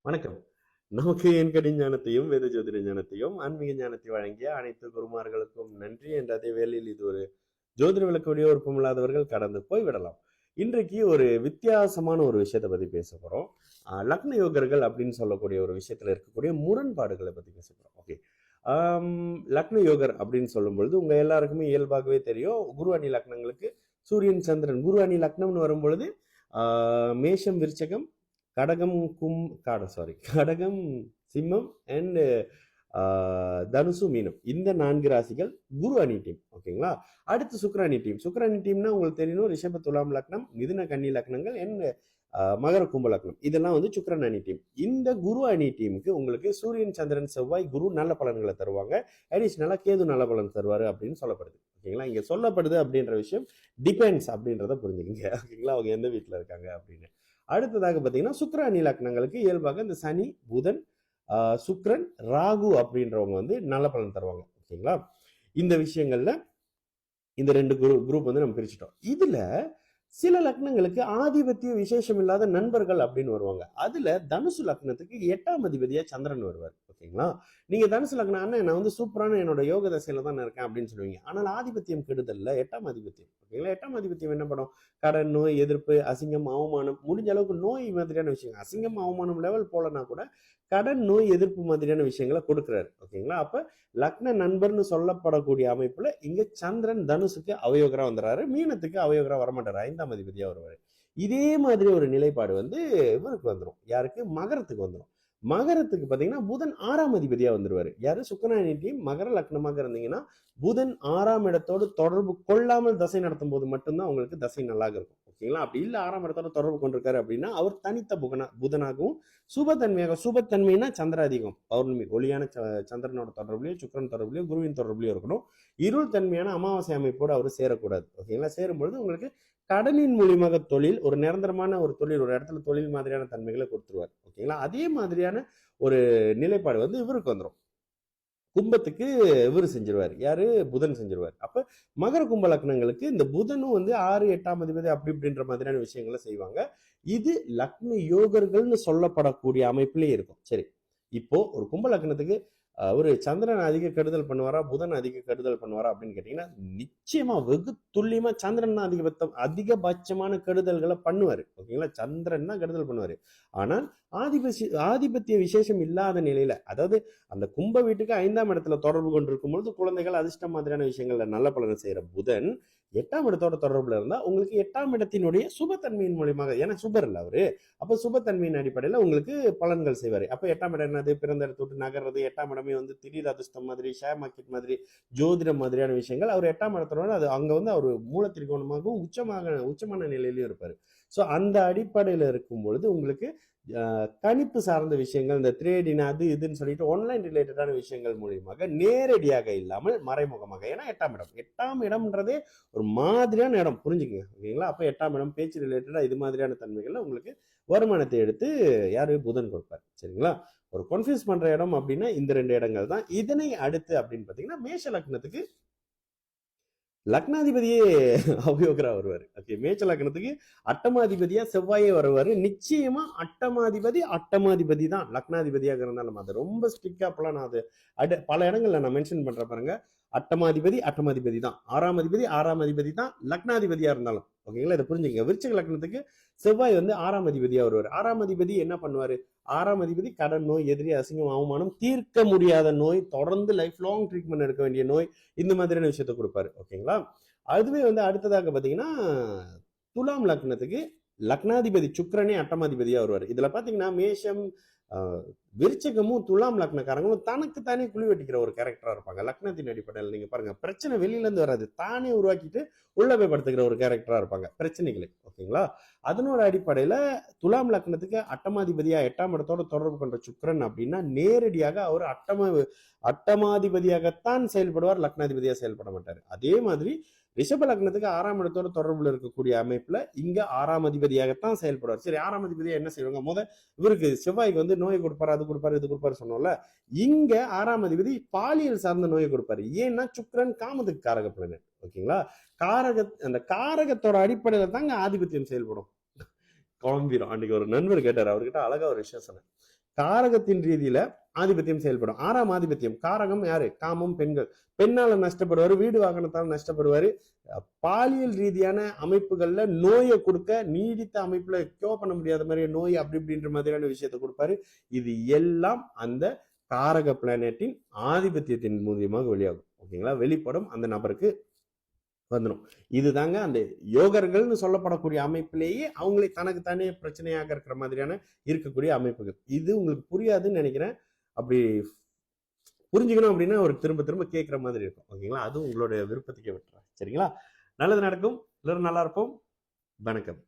வணக்கம். நமக்கு என் கடி ஞானத்தையும் வேத ஜோதிட ஞானத்தையும் ஆன்மீக ஞானத்தை வழங்கிய அனைத்து குருமார்களுக்கும் நன்றி. என்ற அதே வேளையில் இது ஒரு ஜோதிட விளக்குடைய விருப்பமில்லாதவர்கள் கடந்து போய் விடலாம். இன்றைக்கு ஒரு வித்தியாசமான ஒரு விஷயத்தை பத்தி பேச போறோம். லக்ன யோகர்கள் அப்படின்னு சொல்லக்கூடிய ஒரு விஷயத்துல இருக்கக்கூடிய முரண்பாடுகளை பத்தி பேச போறோம். ஓகே. லக்ன யோகர் அப்படின்னு சொல்லும் பொழுது உங்க எல்லாருக்குமே இயல்பாகவே தெரியும், குரு அணி லக்னங்களுக்கு சூரியன் சந்திரன் குரு அணி லக்னம்னு வரும் பொழுது மேஷம் விருச்சகம் கடகம் சிம்மம் அண்ட் தனுசு மீனம், இந்த 4 ராசிகள் குரு அணி டீம். ஓகேங்களா. அடுத்து சுக்கிர அணி டீம். சுக்கிர அணி டீம்னா உங்களுக்கு தெரியணும், ரிஷப துலாம் லக்னம், மிதுன கன்னி லக்னங்கள் அண்ட் மகர கும்ப லக்னம், இதெல்லாம் வந்து சுக்கிரன் அணி டீம். இந்த குரு அணி டீமுக்கு உங்களுக்கு சூரியன் சந்திரன் செவ்வாய் குரு நல்ல பலன்களை தருவாங்க. அடிஷனலா கேது நல்ல பலன் தருவாரு அப்படின்னு சொல்லப்படுது. ஓகேங்களா. இங்க சொல்லப்படுது அப்படின்ற விஷயம் டிபெண்ட்ஸ் அப்படின்றத புரிஞ்சுக்கங்க. ஓகேங்களா. அவங்க எந்த வீட்டுல இருக்காங்க அப்படின்னு. அடுத்ததாக பாத்தீங்கன்னா சுக்கிர அணி லக்னங்களுக்கு இயல்பாக இந்த சனி புதன் சுக்ரன் ராகு அப்படின்றவங்க வந்து நல்ல பலன் தருவாங்க. ஓகேங்களா. இந்த விஷயங்கள்ல இந்த 2 குரூப் வந்து நம்ம பிரிச்சுட்டோம். இதுல சில லக்னங்களுக்கு ஆதிபத்திய விசேஷம் இல்லாத நண்பர்கள் அப்படின்னு வருவாங்க. அதுல தனுசு லக்னத்துக்கு 8ஆம் அதிபதியா சந்திரன் வருவார். ஓகேங்களா. நீங்க தனுசு லக்னம், அண்ணன் நான் வந்து சூப்பரான என்னோட யோக தசையில தான் இருக்கேன் அப்படின்னு சொல்லுவீங்க. ஆனால் ஆதிபத்தியம் கெடுதல்ல 8ஆம் அதிபத்தியம். ஓகேங்களா. 8ஆம் அதிபத்தியம் என்ன பண்ணும்? கடன், நோய், எதிர்ப்பு, அசிங்கம், அவமானம், முடிஞ்ச அளவுக்கு நோய் மாதிரியான விஷயங்கள், அசிங்கம் அவமானம் லெவல் போலனா கூட கடன், நோய், எதிர்ப்பு மாதிரியான விஷயங்களை கொடுக்குறாரு. ஓகேங்களா. அப்ப லக்ன நண்பர்னு சொல்லப்படக்கூடிய அமைப்புல இங்க சந்திரன் தனுசுக்கு அவயோகரா வந்துடுறாரு, மீனத்துக்கு அவயோகரா வரமாட்டாரு, 5ஆம் அதிபதியா வருவாரு. இதே மாதிரி ஒரு நிலைப்பாடு வந்து இவருக்கு வந்துடும். யாருக்கு? மகரத்துக்கு வந்துடும். மகரத்துக்கு பாத்தீங்கன்னா புதன் 6ஆம் அதிபதியா வந்துருவாரு. யாரு? சுக்கிரன் டீம் மகர லக்னமாக இருந்தீங்கன்னா புதன் 6ஆம் இடத்தோடு தொடர்பு கொள்ளாமல் தசை நடத்தும் போது மட்டும்தான் உங்களுக்கு தசை நல்லா இருக்கும். ஓகேங்களா. அப்படி இல்ல 6ஆம் இடத்தோட தொடர்பு கொண்டிருக்காரு அப்படின்னா அவர் தனித்த புதனாகவும் சுபத்தன்மையாக, சுபத்தன்மைனா சந்திராதிகம், பௌர்ணமி ஒளியான சந்திரனோட தொடர்புலையும் சுக்கிரன் தொடர்புலையும் குருவின் தொடர்புலையும் இருக்கணும். இருள் தன்மையான அமாவாசை அமைப்போடு அவர் சேரக்கூடாது. ஓகேங்களா. சேரும்பொழுது உங்களுக்கு கடனின் மூலியமாக தொழில், ஒரு நிரந்தரமான ஒரு தொழில், ஒரு இடத்துல தொழில் மாதிரியான தன்மைகளை கொடுத்துருவார். ஓகேங்களா. அதே மாதிரியான ஒரு நிலைப்பாடு வந்து இவருக்கு வந்துடும். கும்பத்துக்கு இவர் செஞ்சிருவார். யாரு? புதன் செஞ்சிருவார். அப்ப மகர கும்ப லக்னங்களுக்கு இந்த புதனும் வந்து 6 8ஆம் அதிபதி அப்படி இப்படின்ற மாதிரியான விஷயங்களை செய்வாங்க. இது லக்ன யோகர்கள்னு சொல்லப்படக்கூடிய அமைப்பிலே இருக்கும். சரி, இப்போ ஒரு கும்ப லக்னத்துக்கு ஒரு சந்திரன் அதிக கெடுதல் பண்ணுவாரா, புதன் அதிக கெடுதல் பண்ணுவாரா அப்படின்னு கேட்டீங்கன்னா நிச்சயமா வெகு துல்லியமா சந்திரன் தான் அதிகபட்சமான கெடுதல்களை பண்ணுவாரு. ஓகேங்களா. சந்திரன் தான் கெடுதல் பண்ணுவாரு. ஆனால் ஆதிபத்திய விசேஷம் இல்லாத நிலையில, அதாவது அந்த கும்ப வீட்டுக்கு 5ஆம் இடத்துல தொடர்பு கொண்டிருக்கும் பொழுது குழந்தைகள் அதிர்ஷ்டம் மாதிரியான விஷயங்கள்ல நல்ல பலனை செய்யற புதன் 8ஆம் இடத்தோட தொடர்புல இருந்தா உங்களுக்கு 8ஆம் இடத்தினுடைய சுபத்தன்மையின் மூலியமாக, ஏன்னா சுபர் இல்ல அவரு, அப்ப சுபத்தன்மையின் அடிப்படையில உங்களுக்கு பலன்கள் செய்வாரு. அப்ப 8ஆம் இடம் என்னது? பிறந்த இடத்த விட்டு நகர்றது. 8ஆம் இடமே வந்து திடீர் அதிர்ஷ்டம் மாதிரி, ஷேர் மார்க்கெட் மாதிரி, ஜோதிடம் மாதிரியான விஷயங்கள். அவர் 8ஆம் இடத்தோட அது அங்க வந்து அவர் மூல திரிகோணமாகவும் உச்சமான நிலையிலையும் இருப்பாரு. சோ அந்த அடிப்படையில இருக்கும் பொழுது உங்களுக்கு கணிப்பு சார்ந்த விஷயங்கள், இந்த த்ரேடின் அது இதுன்னு சொல்லிட்டு ஆன்லைன் ரிலேட்டடான விஷயங்கள் மூலியமாக நேரடியாக இல்லாமல் மறைமுகமாக, ஏன்னா 8ஆம் இடம்ன்றதே ஒரு மாதிரியான இடம், புரிஞ்சுக்கங்க. ஓகேங்களா. அப்ப 8ஆம் இடம் பேச்சு ரிலேட்டடா இது மாதிரியான தன்மைகள்ல உங்களுக்கு வருமானத்தை எடுத்து யாரு? புதன் கொடுப்பார். சரிங்களா. ஒரு கன்ஃபியூஸ் பண்ற இடம் அப்படின்னா இந்த 2 இடங்கள் தான். இதனை அடுத்து அப்படின்னு பாத்தீங்கன்னா மேஷ லக்னத்துக்கு லக்னாதிபதியே அவயோகரா வருவாரு. ஓகே. மேட்ச லக்னத்துக்கு அட்டமாதிபதியா செவ்வாயே வருவாரு. நிச்சயமா அட்டமாதிபதி தான் லக்னாதிபதியாக இருந்தாலும் அதை ரொம்ப ஸ்ட்ரிக்டா அப்பெல்லாம் நான் அது பல இடங்கள்ல நான் மென்ஷன் பண்ற பாருங்க. அட்டமாதிபதி தான், 6ஆம் அதிபதி தான் லக்னாதிபதியா இருந்தாலும். ஓகேங்களா. இதை புரிஞ்சுங்க. விருச்சிக லக்னத்துக்கு செவ்வாய் வந்து 6ஆம் அதிபதியா வருவார். 6ஆம் அதிபதி என்ன பண்ணுவாரு? 6ஆம் அதிபதி கடன், நோய், எதிரி, அசிங்கம், அவமானம், தீர்க்க முடியாத நோய், தொடர்ந்து லைஃப் லாங் ட்ரீட்மெண்ட் எடுக்க வேண்டிய நோய், இந்த மாதிரியான விஷயத்த கொடுப்பாரு. ஓகேங்களா. அதுவே வந்து அடுத்ததாக பாத்தீங்கன்னா துலாம் லக்னத்துக்கு லக்னாதிபதி சுக்கிரனே அட்டமாதிபதியா வருவார். இதுல பாத்தீங்கன்னா மேஷம் விருச்சகமும் துலாம் லக்னக்காரங்களும் தனக்கு தானே குழி வெட்டிக்கிற ஒரு கேரக்டரா இருப்பாங்க. லக்னத்தின் அடிப்படையில் நீங்க பாருங்க, பிரச்சனை வெளியில இருந்து வராது, தானே உருவாக்கிட்டு உள்ள போய் படுத்துக்கிற ஒரு கேரக்டரா இருப்பாங்க பிரச்சனைகளை. ஓகேங்களா. அதனோட அடிப்படையில துலாம் லக்னத்துக்கு அட்டமாதிபதியா 8ஆம் இடத்தோட தொடர்பு கொண்ட சுக்கிரன் அப்படின்னா நேரடியாக அவர் அட்டமாதிபதியாகத்தான் செயல்படுவார், லக்னாதிபதியா செயல்பட மாட்டார். அதே மாதிரி ரிஷப லக்னத்துக்கு 6ஆம் இடத்தோட தொடர்புல இருக்கக்கூடிய அமைப்புல இங்க 6ஆம் அதிபதியாகத்தான் செயல்படுவார். சரி, 6ஆம் அதிபதியா என்ன செய்வாங்க? இவருக்கு செவ்வாய்க்கு வந்து நோய் கொடுப்பாரு, அது கொடுப்பாரு, இது கொடுப்பாரு சொன்னோம்ல. இங்க 6ஆம் அதிபதி பாலியல் சார்ந்த நோயை கொடுப்பாரு. ஏன்னா சுக்கிரன் காமத்துக்கு காரக பிளானட். ஓகேங்களா. அந்த காரகத்தோட அடிப்படையில தாங்க ஆதிபத்தியம் செயல்படும். குழம்பிடும். அன்னைக்கு ஒரு நண்பர் கேட்டார், அவர்கிட்ட அழகா ஒரு விஷயம் சொன்னேன். காரகத்தின் ரீதியில ஆதிபத்தியம் செயல்படும். 6ஆம் ஆதிபத்தியம் காரகம் யாரு? காமம், பெண்கள். பெண்ணால நஷ்டப்படுவாரு, வீடு வாகனத்தால் நஷ்டப்படுவாரு, பாலியல் ரீதியான அமைப்புகள்ல நோயை கொடுக்க, நீடித்த அமைப்புல கியூர் பண்ண முடியாத மாதிரி நோய் அப்படி இப்படின்ற மாதிரியான விஷயத்தை கொடுப்பாரு. இது எல்லாம் அந்த காரக பிளானட்டின் ஆதிபத்தியத்தின் மூலியமாக வெளியாகும். ஓகேங்களா? வெளிப்படும் அந்த நபருக்கு வந்துடும். இதுதாங்க அந்த யோகர்கள்னு சொல்லப்படக்கூடிய அமைப்பிலேயே அவங்களை தனக்கு தானே பிரச்சனையாக இருக்கிற மாதிரியான இருக்கக்கூடிய அமைப்புகள். இது உங்களுக்கு புரியாதுன்னு நினைக்கிறேன். அப்படி புரிஞ்சுக்கணும் அப்படின்னா ஒரு திரும்ப திரும்ப கேட்குற மாதிரி இருக்கும். ஓகேங்களா? அதுவும் உங்களுடைய விருப்பத்துக்கே விட்டுறேன். சரிங்களா? நல்லது நடக்கும். எல்லாரும் நல்லா இருப்போம். வணக்கம்.